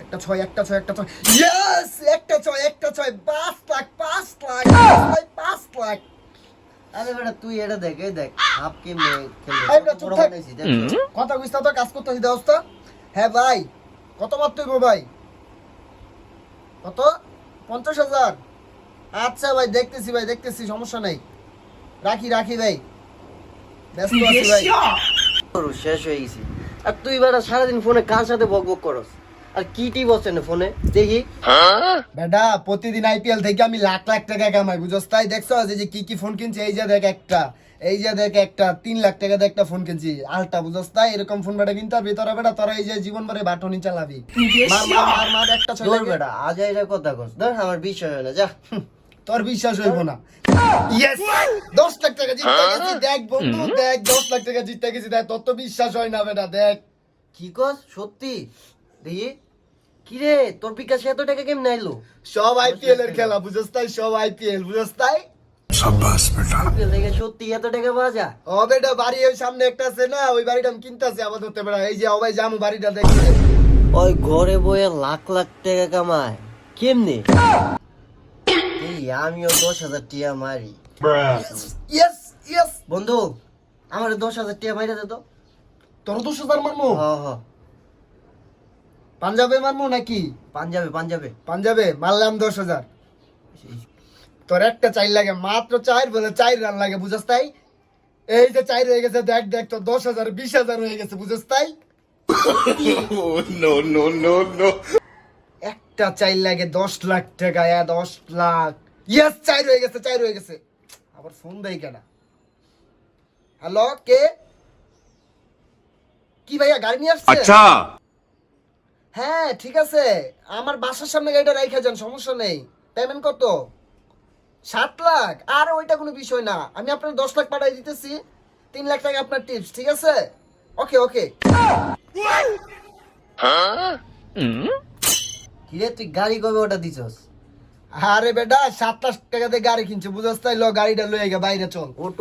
একটা ছয় ইয়েস, একটা ছয় 5 লাখ 5 লাখ। আরে বেটা তুই এটা দেখ, এই দেখ হাফ কেমনে খেলে এই বেটা, চুপ বড় থাক। বানাইছি দেখ। কথা বুঝতে তো কাজ করতে দিতে অবস্থা। হ্যাঁ ভাই, কত মাত্র গো ভাই? কত? 50,000। আচ্ছা ভাই, দেখতেছি, সমস্যা নাই। রাখি ভাই, ব্যস্ত আছি ভাই। তোর শেষ হয়ে গেছি। আর তুই বেটা সারাদিন ফোনে কার সাথে বকবক করস? আর কি টি বসছেন ফোনে দেখি। বেটা প্রতিদিন আইপিএল থেকে আমি লাখ টাকা কামাই, বুঝছ? তাই দেখছো যে কি ফোন কিনছি? এই যে দেখ একটা 3 লাখ টাকা দিয়ে একটা ফোন কিনছি আলটা, বুঝছ? তাই এরকম ফোন বেটা কিনতে হবে তোরা বেটা, তোরা এই যে জীবন ভরে বাটনি চালাবি। মার একটা ছয় তোর বেটা আজ এর কথা কস, ধর আমার বিষয় হয় না, যা। তোর বিশ্বাস হইব না। ইয়েস, 10 লাখ টাকা জিতে গেছি। দেখ বন্ধু, দেখ 10 লাখ টাকা জিতে গেছি। দেখ, তোর তো বিশ্বাস হয় না বেটা। দেখ কি কস? সত্যি? দেখি কি রে, তোর বিকাশে এত টাকা কেমনে আইলো? সব আইপিএল এর খেলা, বুঝছ? তাই সব আইপিএল, বুঝছ? তাই দেখে সত্যি এত টাকা পাওয়া যায়? ও বেটা, বাড়ি ওই সামনে একটা আছে না, ওই বাড়িটা আমি কিনতেছি আপাতত বেটা। এই যে ভাই জামু বাড়িটা দেখছি। ওই ঘরে বয়ে লাখ টাকা কামায় কেমনে? এই আমিও 10,000 টিয়া মারি। ইয়েস বন্ধু আমার 10,000 টিয়া মাইরা দে তো। তোর 10,000 মারমু? হ পাঞ্জাবে মারমু নাকি? পাঞ্জাবে মারলাম 10,000। তোর একটা 4 লাগে, মাত্র 4 বলে 4 রান লাগে, বুঝছ? তাই এই যে 4 হয়ে গেছে। দেখ তোর 10,000 20,000 হয়ে গেছে, বুঝছ? তাই নো। একটা 4 লাগে 10 লাখ টাকা, 10 লাখ। ইয়েস, 4 হয়ে গেছে। আবার ফোন দেই কেন? হ্যালো, কে? কি ভাইয়া গাড়ি নিয়ে আসছে? আচ্ছা হ্যাঁ ঠিক আছে, আমার বাসার সামনে গাড়িটা রাইখা যান, সমস্যা নেই। পেমেন্ট কত? 7 লাখ? আর ওইটা কোনো বিষয় না, আমি আপনার 10 লাখ পাঠাই দিতেছি। 3 লাখ টাকা আপনার টিপস, ঠিক আছে? ওকে। কি রে তুই গাড়ি কবে ওটা দিছস? আরে বেটা 7 লাখ টাকা দিয়ে গাড়ি কিনছে, বুঝছ? তাই ল গাড়িটা লয়ে গে বাইরে চল। ওট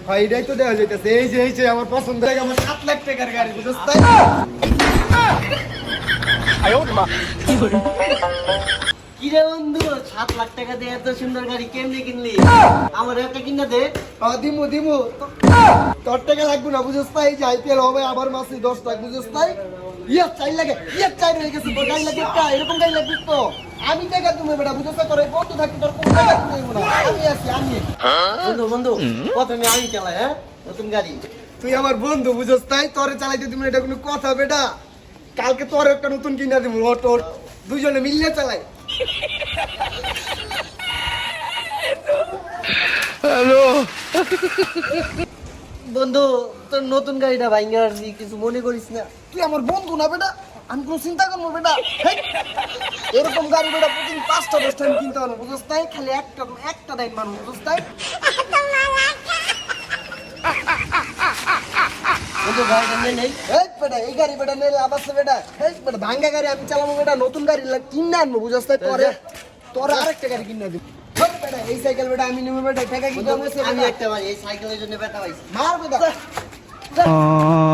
ভাই এটাই তো দেওয়া যাইতেছে। এই যে আমার পছন্দ হয়ে আমার 7 লাখ টাকার গাড়ি, বুঝছ? তাই কি রে বন্ধু 7 লাখ টাকা দিয়ে এত সুন্দর গাড়ি কেমনে কিনলি? আমার একটা কিনা দে। দিমু তোর টাকা লাগবে না, বুঝছ? তাই যে আইপিএল হবে আবার মাসে 10 লাখ, বুঝছ? তাই ইয়েস 4 লাগে, 4 হয়ে গেছে। তোর গাড়ি লাগবে একটা, এরকম গাড়ি লাগবে তো আমি টাকা তুমি বেটা, বুঝছ? তোর এই বন্ধু থাকতে তোর কোন টাকা দিতে না। আমি আছি। বন্ধু প্রথমে আমি চালাই, হ্যাঁ নতুন গাড়ি। তুই আমার বন্ধু, বুঝছ? তাই তোরে চালাইতে তুমি এটা কোনো কথা বেটা? কালকে তোর একটা নতুন কিনা দিব, ওট দুইজনে মিলিয়ে চালাই। বন্ধু তোর নতুন গাড়িটা ভাঙ্গা আসছি, কিছু মনে করিস না? তুই আমার বন্ধু না বেটা, আমি কোনো চিন্তা করবো বেটা? হেই, এরকম গাড়ি বেটা প্রতিদিন 5টা 10টা আমি কিনতে পারবো, বুঝছ? তাই খালি একটা দাইন মানুষ, বুঝছ? তাই বন্ধু গাড়িটা নেই এই বেটা, এই গাড়ি বেটা নিয়ে লাভ আছে বেটা? এই বেটা ভাঙ্গা গাড়ি আমি চালাবো বেটা, নতুন গাড়ি কিনে আনবো, বুঝছ? তাই তোরে আরেকটা গাড়ি কিনে দিব বেটা। এই সাইকেল বেটা আমি নিবো বেটা, টাকা কি কম হয়েছে? আমি একটা মারি, এই সাইকেলের জন্য ব্যথা পাইছি। মার বেটা। আচ্ছা,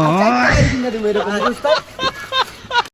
একটা গাড়ি কিনে দিব এরকম, বুঝছ? তাই